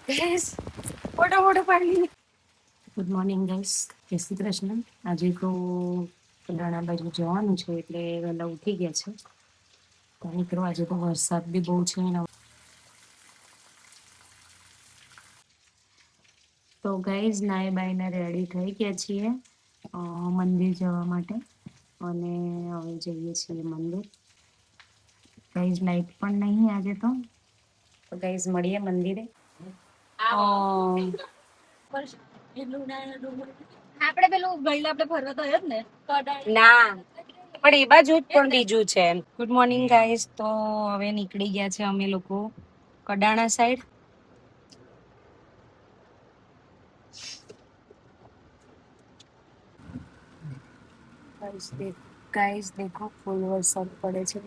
Guys photo photo પાડી. Good morning guys, જય શ્રી કૃષ્ણ. આજે તો કડાણા બાજુ જવાનું છે એટલે વહેલા ઉઠી ગયા છે. તો મિત્રો આજે તો વરસાદ બી બહુ છે ને. તો ગાઈઝ નાય બાયને રેડી થઈ ગયા છીએ મંદિર જવા માટે, અને હવે જઈએ છીએ મંદિર. ગાઈઝ લાઈટ પણ નહીં આજે તો ગાઈઝ મળીએ મંદિરે. આપણે પેલું ગઈલા આપણે ફરવા તો જ ને ના, પણ એ બાજુ જ પણ બીજું છે. Good morning guys. તો હવે નીકળી ગયા છે અમે લોકો કડાણા સાઈડ. ગાઈઝ દેખો ફૂલ વરસાદ પડે છે.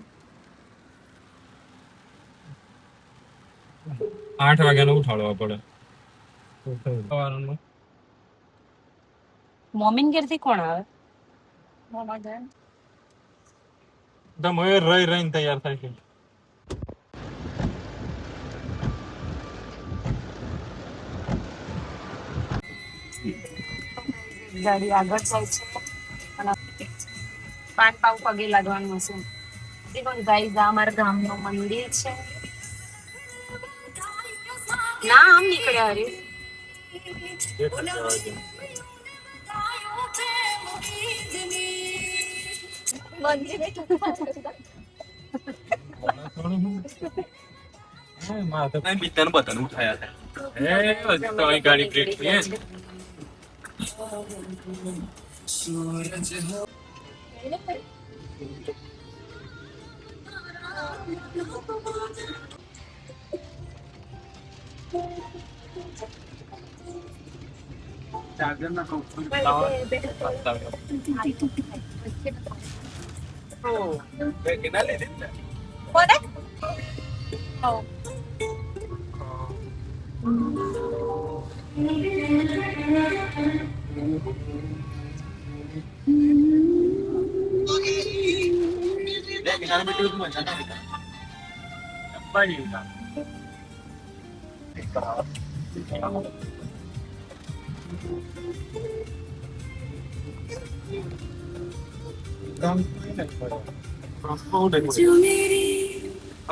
8 વાગ્યાનો ઉઠાડવા પડે સવારનો. મોમીન ઘેરથી કોણ આવે? તમે રહી રહીને તૈયાર થાય છે. ગાડી આગળ જાય છે અને પાન પાવ પગે લાગવાનું હશે. ગાઈઝ આ અમારા ગામનું મંદિર છે. ના આમ નીકળ્યા અરે બતન ઉઠાયા હતા. ગાડી બ્રેક થઈ. ચાર્જર ના કેટલા લીધી કોને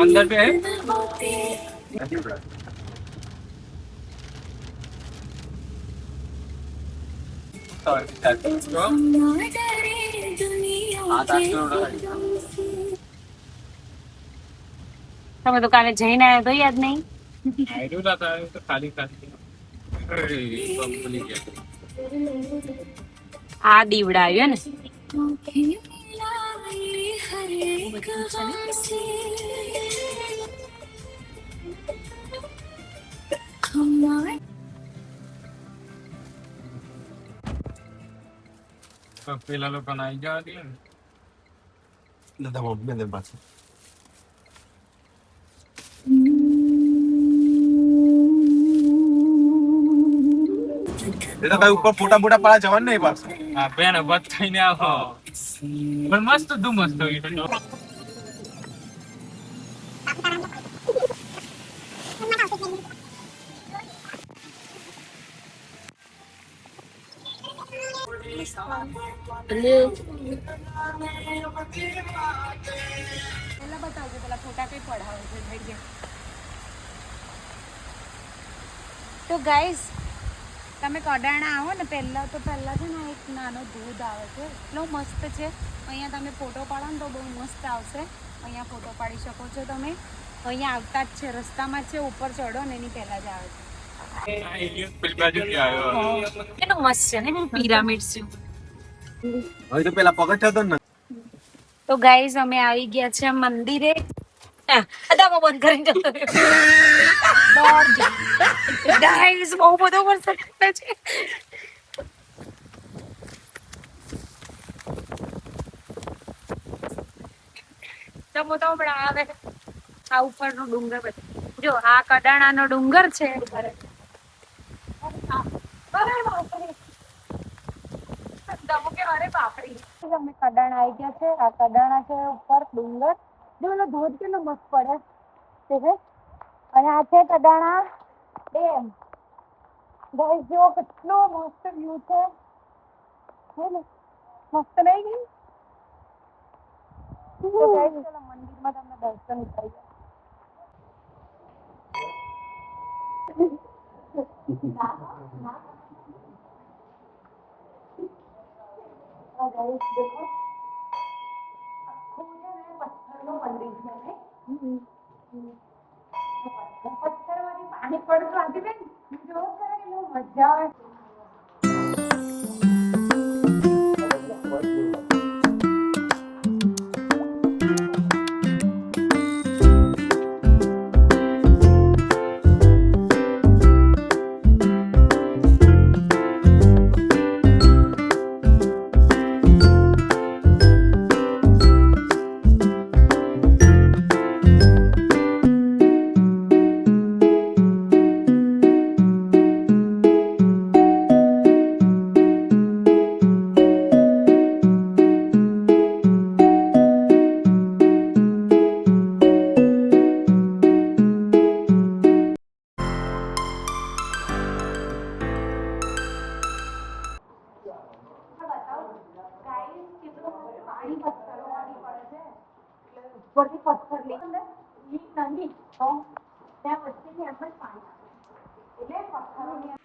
अंदर पे है તમે તો કાલે જઈને આવ્યા તો યાદ નહીં. खाली खाली આ દીવડા આવ્યો ને. પેલા લોકો આવી જવા દે દાદા મમ્મી અંદર પાછું એ તો કઈ ઉપર ફોટા મોટા પાડા જવાનું નહીં પાછું. હા બેન બત થઈને આવો પણ મસ્ત તું મસ્ત બતાવજો પેલા ફોટા કઈ પડાવે છે. તો ગાઈઝ તમે કડાણા આવો ને પહેલા છે ને એક નાનો ધોધ આવે છે, એટલો મસ્ત છે. અહીંયા તમે ફોટો પાડો ને તો બહુ મસ્ત આવશે. અહીંયા ફોટો પાડી શકો છો તમે. અહીંયા આવતા જ છે, રસ્તામાં જ છે, ઉપર ચડો ને એની પહેલા જ આવે છે. કેટલું મસ્ત છે ને પિરામિડ છે. હવે તો પેલા પગથિયા હતો ને. તો ગાઈઝ અમે આવી ગયા છે મંદિરે. બંધ કરીને જતો ગાઈઝ બહુ બધો વરસાદ પડે છે. આવે આ ઉપરનો ડુંગર જો, આ કડાણાનો ડુંગર છે. અમે કડાણા આવી ગયા છે. આ કડાણા છે ઉપર ડુંગર. જો એનો ધોધ કેટલો મસ્ત પડે. અને આ છે કડાણા ડેમ. ગાઈસ જો કેટલો મસ્ત વ્યૂ છે. હે ને મસ્ત નહીં? તો ગાઈસ ચલો મંદિરમાં તમને દર્શન કરીએ. ગાઈસ દેખો પથ્થરનું મંદિર છે ને પથ્થરમાંથી પાણી પડતું આજે બેન જો કરે કે બહુ મજા આવે. ઉપરથી પથ્થર નદી તો ત્યાં વચ્ચેથી એમ જ પાણી આવે એટલે પથ્થરોની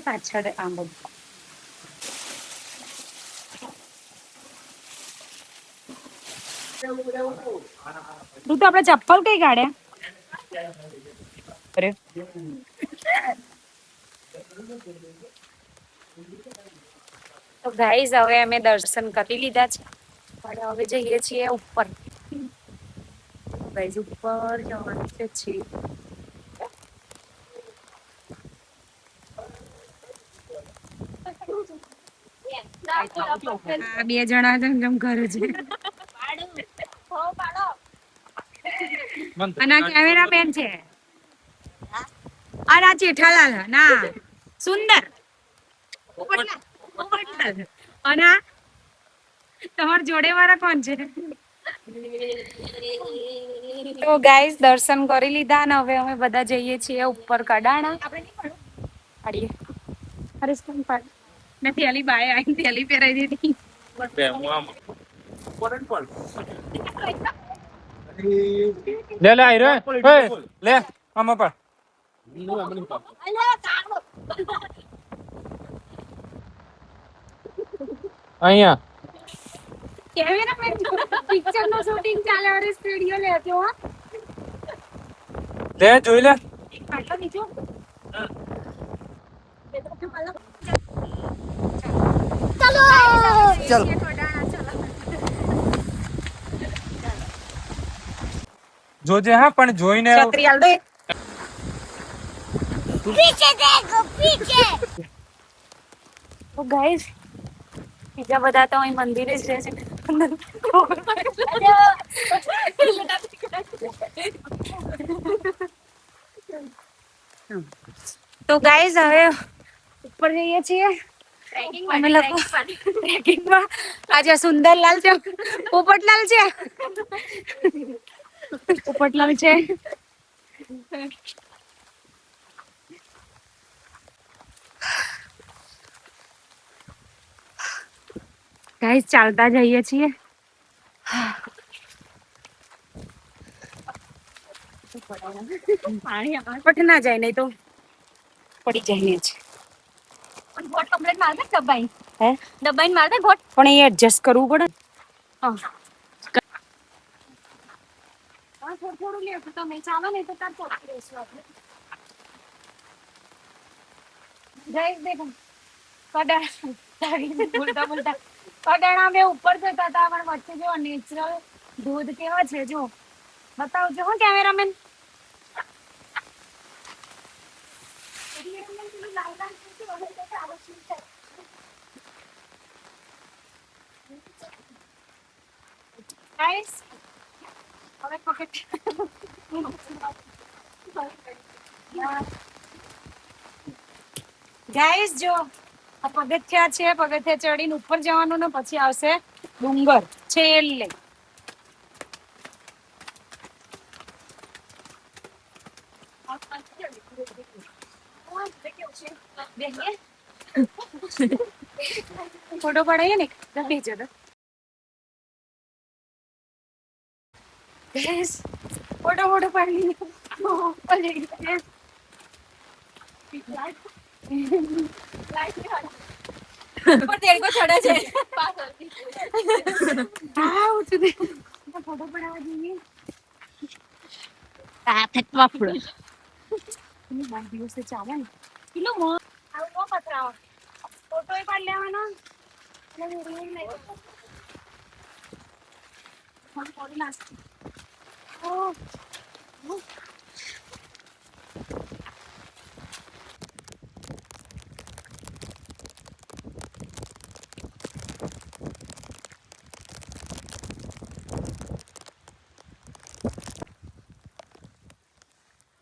પાછળ આમ બધું તું તો આપણે ચપ્પલ કઈ કાઢ્યા અરે તો ગાઈઝ હવે અમે દર્શન કરી લીધા છે અને હવે જઈએ છીએ ઉપર. ગાઈઝ ઉપર જવાનું છે. બે જણા જેમ ઘરે છે અને કેમેરા મેન છે અને આ જેઠાલાલ ના સુંદર અને તમાર જોડે વાળા કોણ છે? તો ગાઈસ દર્શન કરી લીધા અને હવે અમે બધા જઈએ છીએ ઉપર કડાણા. મેં થેલી બાય આવીને થેલી પહેરાવી દીધી. લે લે આઈ રે લે આમાં પર અહીંયા કેમેરા પિક્ચર નો શૂટિંગ ચાલે અને સ્ટુડિયો લેજો હો. લે જોઈ લે આટલો નીચો ચલો જોજે હા પણ જોઈને છત્રી આલ દે. પીછે દેખો પીછે. તો ગાઈસ બીજા બધા તો અહીં મંદિરે જ રહે છે. તો ગાઈસ હવે ઉપર જઈએ છીએ અમે લોકો ટ્રેકિંગમાં. આજે સુંદરલાલ છે પોપટલાલ છે પોપટલાલ છે. ગાઈસ ચાલતા જઈએ છીએ. પટ ના જાય નહીં તો પડી જાય છે. પણ ગોટ કમ્પ્લીટ માર દે દબાઈ. હે દબાઈને માર દે ગોટ. પણ એ એડજસ્ટ કરવું પડે. હા થોડું થોડું લેવું તમે ચાલો નહીં તો તાર પહોંચી રહીશું આપણે. ગાઈસ દેખો બોલતા બોલતા કડાણા બે ઉપર જતા હતા પણ વચ્ચે જો નેચરલ દૂધ કેવા છે જો બતાવજો હો કેમેરામેન. ગાઈસ હવે પકડ ગાઈસ જો આ પગથિયા છે. પગથિયા ચડીને ઉપર જવાનું ને પછી આવશે ડુંગર છેલ્લે. ફોટો પડાવીએ ને બીજો તો ગાઈસ ફોટો ફોટો પાડી ઉપર તેડકો ચડે છે. હા ઉઠી દે ફોટો પડાવવા જઈએ. બહુ દિવસે ચાલે ને કિલો મો આવું ન પતરાવો. ફોટો પાડી લેવાનો અને વિડીયો નહીં થોડી નાસ્તી.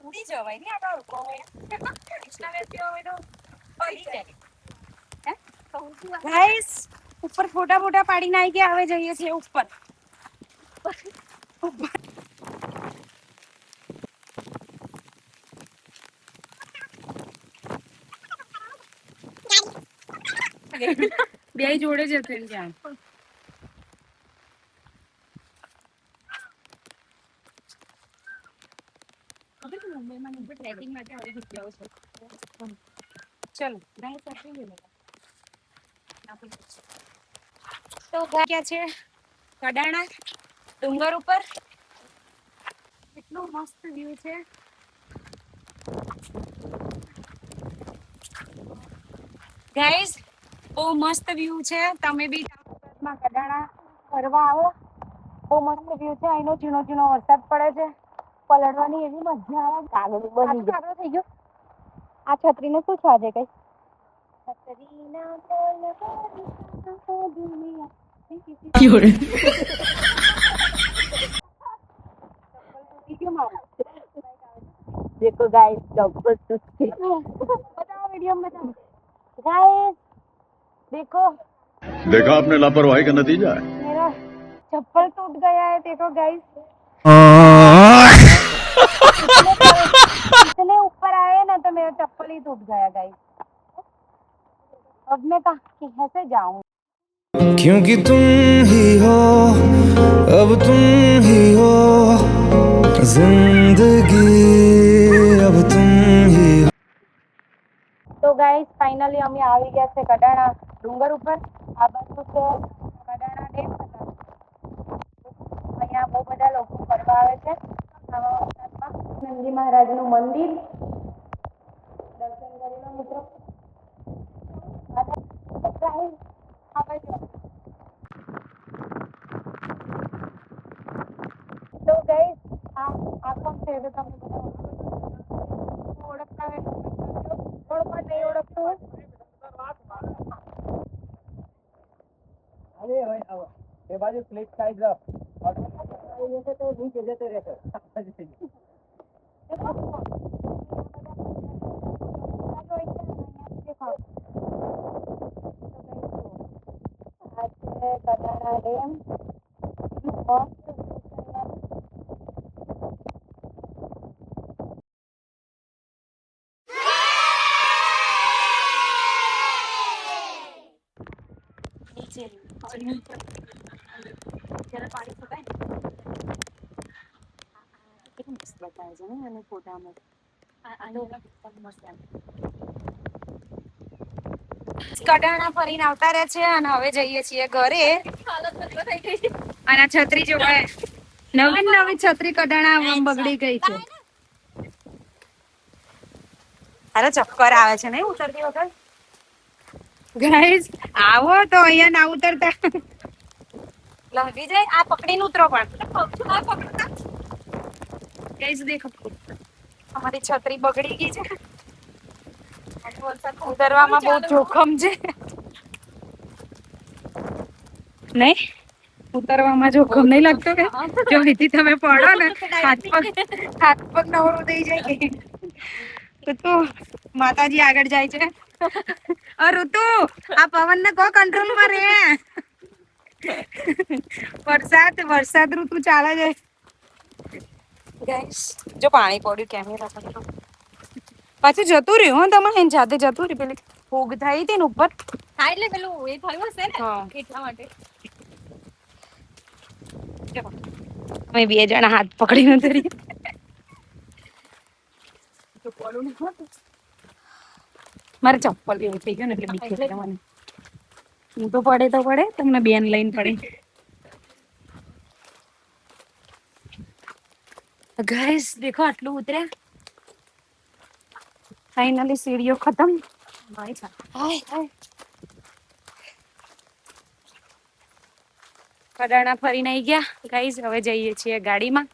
ઉડી જવાય ને આ લોકો ગાઈસ ઉપર ફોટા ફોટા પાડીને આવી ગયા. હવે જઈએ છીએ ઉપર. બે જોડે જશે ને ત્યાં ટ્રેકિંગ માટે આવી જગ્યાઓ છે. ચલો તો ક્યાં છે કડાણા ડુંગર ઉપર. એટલું મસ્ત વ્યૂ છે. ગાઈસ બહુ મસ્ત વ્યૂ છે. તમે બી માં કડાણા ફરવા આવો. બહુ મસ્ત વ્યૂ છે. અહીંનો ઝીણો ઝીણો વરસાદ પડે છે. પલળવાની એવી મજા આવે. કાગળ બની કાગળ થઈ ગયો. આ છત્રીને શું છે આજે કઈ છત્રીના કોલ દુનિયા देखो गाइस डॉक्टर टूटके बताओ वीडियो में बताओ गाइस देखो देखा आपने लापरवाही का नतीजा है मेरा चप्पल टूट गया है देखो गाइस इतने ऊपर आए ना तो मेरा चप्पल ही टूट गया गाइस अब मैं कहाँ कैसे जाऊँ क्योंकि तुम ही हो अब तुम ही हो जिंदगी अब तुम ही हो। તો ગાઈસ ફાઇનલી અમે આવી ગયા છે કડાણા ડુંગર ઉપર. આ બાજુ છે કડાણા ડેમ. અહીંયા બહુ બધા લોકો ફરવા આવે છે આવા વરસાદમાં. નંદી મહારાજનું મંદિર દર્શન કરી લો મિત્રો. ગાઈસ આ બાજુ તો ગાઈસ આ કોણ છે તો તમને બધા ઓળખતા હોય ઓળખવા નહીં ઓળખતું અરે એ બાજુ ક્લિક સાઈડ રફ જશે તો નીચે જતો રહેશે. કડાણા ડેમ મસ્ત જ્યારે પાણી સુકાય ને કેટલું મસ્ત બતાવે છે ને મને ફોટામાં. કડાણા ફરીને આવતા રહ્યા છે અને હવે જઈએ છીએ ઘરે. અને આ છત્રી જો નવી છત્રી કડાણા બગડી ગઈ છે. અરે ચક્કર આવે છે ને ઉતરતી વખત. ગાઈસ આવો તો અહીંયા ના ઉતરતા લાગી જાય. આ પકડીને ઉતરો પણ. ગાઈસ દેખો અમારી છત્રી બગડી ગઈ છે. ઉતરવામાં બહુ જોખમ છે નહીં. ઉતરવામાં જોખમ નહીં લાગતો કે જો અહીંથી તમે પડો ને હાથ પગ નવરું થઈ જાય ઋતુ. માતાજી આગળ જાય છે. ઋતુ આ પવન ને કો કંટ્રોલ માં રે. વરસાદ ઋતુ ચાલે છે. ગાઈસ જો પાણી પડ્યું કેમેરા પર પાછું જતું રહ્યું. હું તમારે એને જાતે જતું રહ્યું. પેલી ફૂગ થઈ હતી ને ઉપર હા એટલે પેલું એ થયું હશે ને હા. એટલા માટે. અમે બે જણા હાથ પકડીને ઉતરી. મારે ચપ્પલ એવું થઈ ગયું ને એટલે બીક લાગે મને. હું તો પડે તમને બેન લઈને પડે. ગાઈસ દેખો આટલું ઉતર્યા. ફાઇનલી સીડીઓ ખતમ. કડાણા ફરીને આવી ગયા ગાઈસ. હવે જઈએ છીએ ગાડીમાં,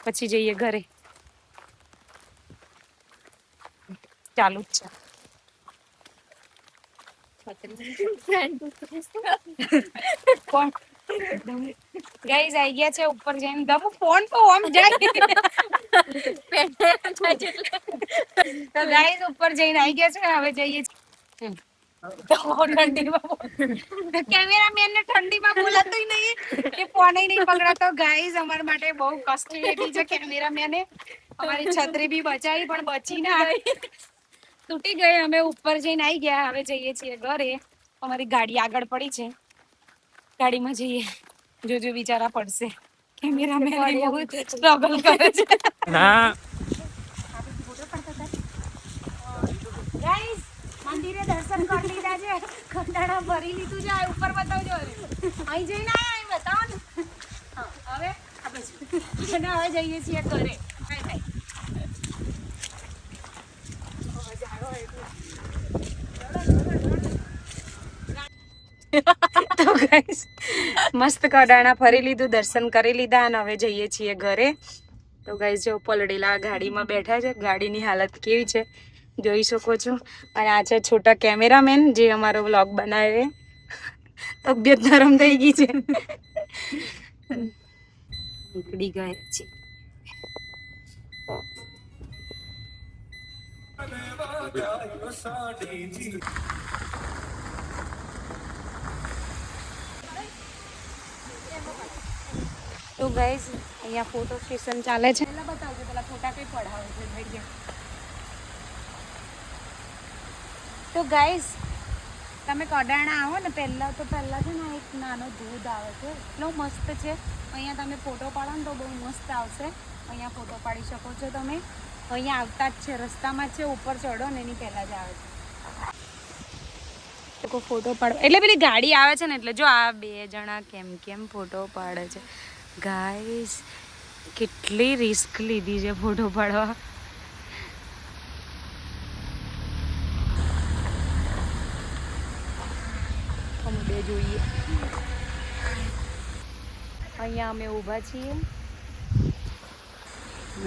પછી જઈએ ઘરે. ચાલુ જ છે. કોણ ગાઈસ આવી ગયા છે ઉપર જઈને. દમુ ફોન તો ઓમ જાય. તો ગાઈસ ઉપર જઈને આવી ગયા છે. હવે જઈએ છીએ. કેમેરામેન ને ઠંડીમાં બોલાતું નહીં કે ફોન નહીં પકડાતો. ગાઈસ અમારા માટે બહુ કષ્ટી વેઠી છે કેમેરામેને. અમારી છત્રી બી બચાવી પણ બચી ના તૂટી ગઈ. અમે ઉપર જઈને આવી ગયા. હવે જઈએ છીએ ઘરે. અમારી ગાડી આગળ પડી છે. ગાડીમાં જઈએ. જોજો બિચારા પડશે. કેમેરામેન બહુ સ્ટ્રગલ કરે છે. ના ગાઈસ મંદિરે દર્શન કરી લીધા છે. ખંડાણા ભરી લીધું છે. ઉપર બતાવજો. અહીં જઈને આયા અહીં બતાવો ને. હવે આ બાજુ. અને હવે જઈએ છીએ ઘરે. Bye bye. તો ગાઈસ મસ્ત કડાણા ફરી લીધું, દર્શન કરી લીધા અને હવે જઈએ છીએ ઘરે. તો ગાઈસ જો પલડેલા ગાડીમાં બેઠા છે. ગાડીની હાલત કેવી છે જોઈ શકો છો. અને આ છે છોટા કેમેરામેન જે અમારો વ્લોગ બનાવે. તબિયત નરમ થઈ ગઈ છે. નીકળી ગયા છે. તો ગાઈસ અહીંયા ફોટો સેશન ચાલે છે. બતાવજો પેલા ફોટા કઈ પડાવે છે. તો ગાઈસ તમે કડાણા આવો ને પહેલા છે ને એક નાનો ધોધ આવે છે. એટલો મસ્ત છે. અહીંયા તમે ફોટો પાડો ને તો બહુ મસ્ત આવશે. અહીંયા ફોટો પાડી શકો છો તમે. અહીંયા આવતા જ છે. રસ્તામાં જ છે. ઉપર ચડો ને એની પહેલા જ આવે છે. ફોટો પાડો એટલે પેલી ગાડી આવે છે ને એટલે જો આ બે જણા કેમ ફોટો પાડે છે. ગાઈસ કેટલી રિસ્ક લીધી છે ફોટો પાડવા. અમે બે જોઈએ. અહીંયા અમે ઊભા છીએ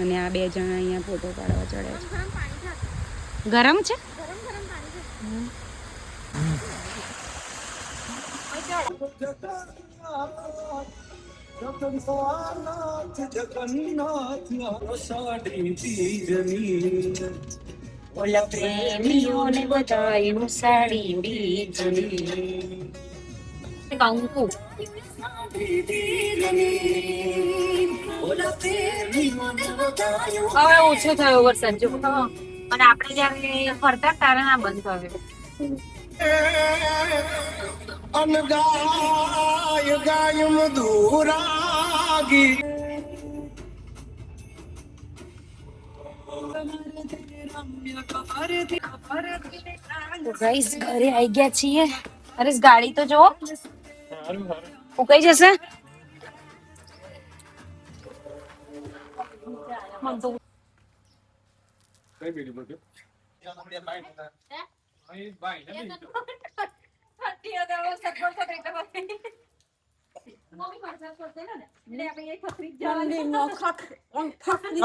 અને આ બે જણા અહીંયા ફોટો પાડવા ચડે છે. ગરમ છે. ઓલા પ્રેમીઓને બધાયનું સાડી બીજની કંકુ. હવે ઓછો થયો વરસાદ જો. અને આપણે જયારે ફરતા તારે ના બંધ થયો. તો ગાઈસ ઘરે આવી ગયા છીએ. અરે ગાડી તો જો ઉકાઈ જશે. મને તો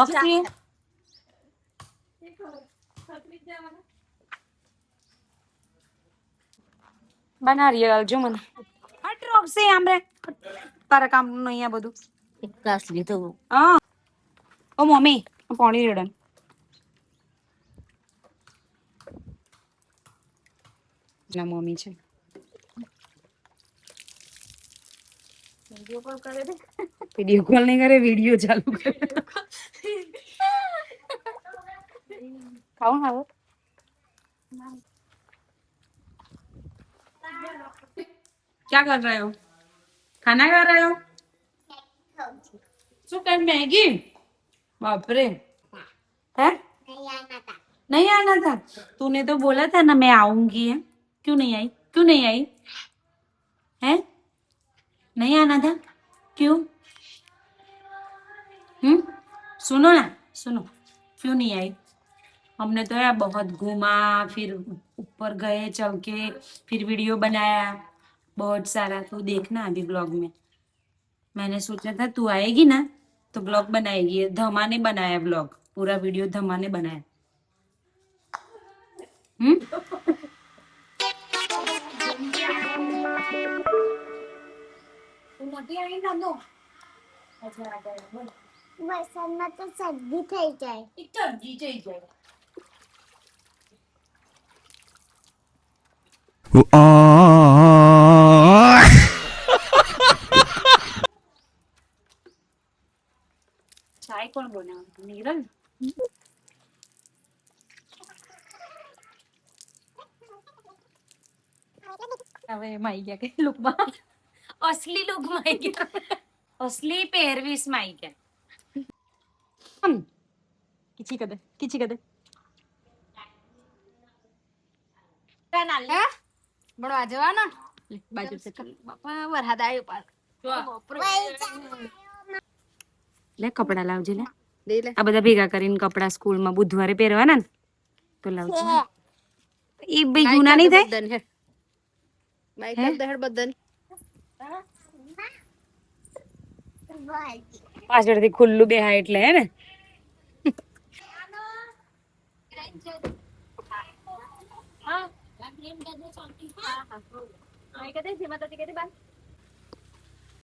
ઓકે. બના રહી આવજો મને હટ રોકશે આમ રે તારા કામ નું અહીંયા બધું એક ગ્લાસ લીધો. હા ઓ મમ્મી પાણી રેડન ના મમ્મી છે વિડિયો કોલ કરે દે. વિડિયો કોલ નહીં કરે વિડિયો ચાલુ કરે. ખાઓ ખાઓ क्या कर रहे हो खाना खा रहे हो શું કઈ मैगी बाप रे है नहीं आना था तूने तो बोला था ना मैं आऊंगी है क्यों नहीं आई है नहीं आना था क्यों सुनो ना सुनो क्यों नहीं आई हमने तो यार बहुत घूमा फिर ऊपर गए चल के फिर वीडियो बनाया बहुत सारा तू देखना अभी ब्लॉग में मैंने सोचा था तू आएगी ना तो ब्लॉग बनाएगी धमा ने बनाया ब्लॉग पूरा वीडियो धमा ने बनाया વરસાદમાં તો શરદી થઈ જાય. चाय कौन बनाया नीरल હવે એમાં આવી ગયા કે લુકમાં असली लोग माई क्या असली पेरवीस माई क्या ખીચી કદે બળવા જવાનો બાજુ છે બાપા વરહાદ આવ્યો પાર લે કપડા લાવજે લે આ બધા ભેગા કરીને કપડા સ્કૂલ માં બુધવારે પહેરવાના ને તો લાવજે એ ભાઈ જૂના નહીં થાય પાછળથી ખુલ્લું બેહાય એટલે હે ને હા કદે છે માતાજી કદે બાર